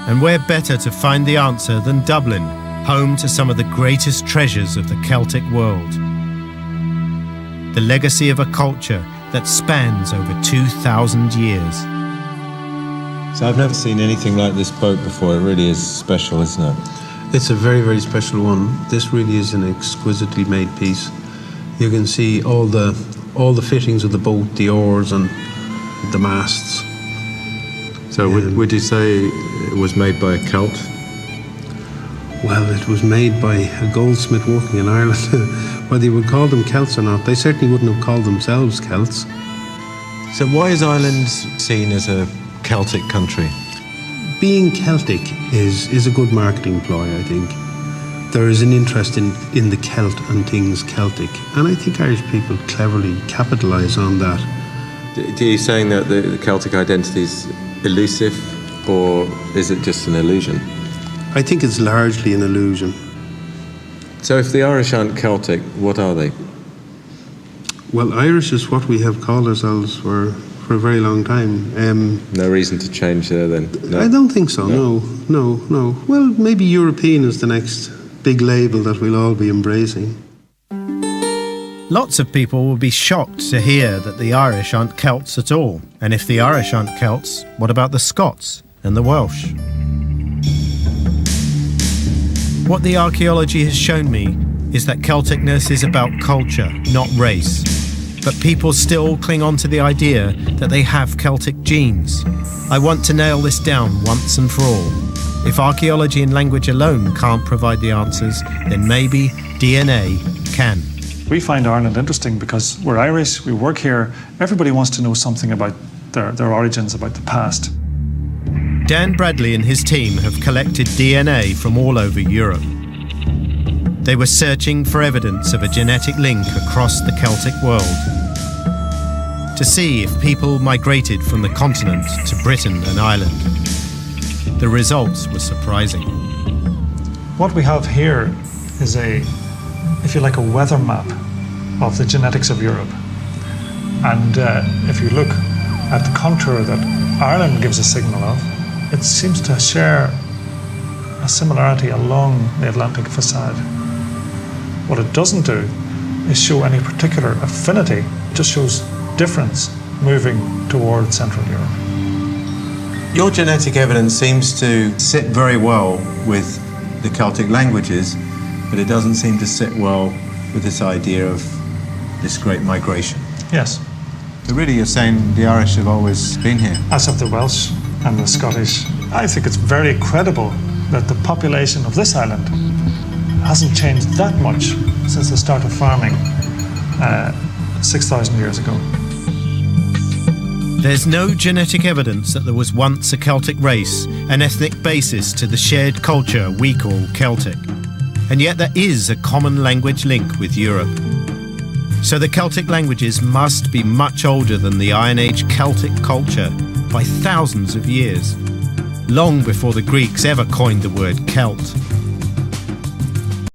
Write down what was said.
And where better to find the answer than Dublin, home to some of the greatest treasures of the Celtic world. The legacy of a culture that spans over 2,000 years. So I've never seen anything like this boat before. It really is special, isn't it? It's a very, very special one. This really is an exquisitely made piece. You can see all the fittings of the boat, the oars and the masts. So would you say it was made by a Celt? Well, it was made by a goldsmith working in Ireland. Whether you would call them Celts or not, they certainly wouldn't have called themselves Celts. So why is Ireland seen as a Celtic country? Being Celtic is a good marketing ploy, I think. There is an interest in the Celt and things Celtic, and I think Irish people cleverly capitalise on that. Are you saying that the Celtic identity is elusive, or is it just an illusion? I think it's largely an illusion. So if the Irish aren't Celtic, what are they? Well, Irish is what we have called ourselves for a very long time. No reason to change there then? No. I don't think so, no. Well, maybe European is the next big label that we'll all be embracing. Lots of people will be shocked to hear that the Irish aren't Celts at all. And if the Irish aren't Celts, what about the Scots and the Welsh? What the archaeology has shown me is that Celticness is about culture, not race. But people still cling on to the idea that they have Celtic genes. I want to nail this down once and for all. If archaeology and language alone can't provide the answers, then maybe DNA can. We find Ireland interesting because we're Irish, we work here, everybody wants to know something about their origins, about the past. Dan Bradley and his team have collected DNA from all over Europe. They were searching for evidence of a genetic link across the Celtic world to see if people migrated from the continent to Britain and Ireland. The results were surprising. What we have here is if you like, a weather map of the genetics of Europe. And if you look at the contour that Ireland gives a signal of, it seems to share a similarity along the Atlantic facade. What it doesn't do is show any particular affinity, it just shows difference moving towards Central Europe. Your genetic evidence seems to sit very well with the Celtic languages, but it doesn't seem to sit well with this idea of this great migration. Yes. So really you're saying the Irish have always been here? As have the Welsh and the Scottish. I think it's very credible that the population of this island hasn't changed that much since the start of farming 6,000 years ago. There's no genetic evidence that there was once a Celtic race, an ethnic basis to the shared culture we call Celtic. And yet there is a common language link with Europe. So the Celtic languages must be much older than the Iron Age Celtic culture by thousands of years, long before the Greeks ever coined the word Celt.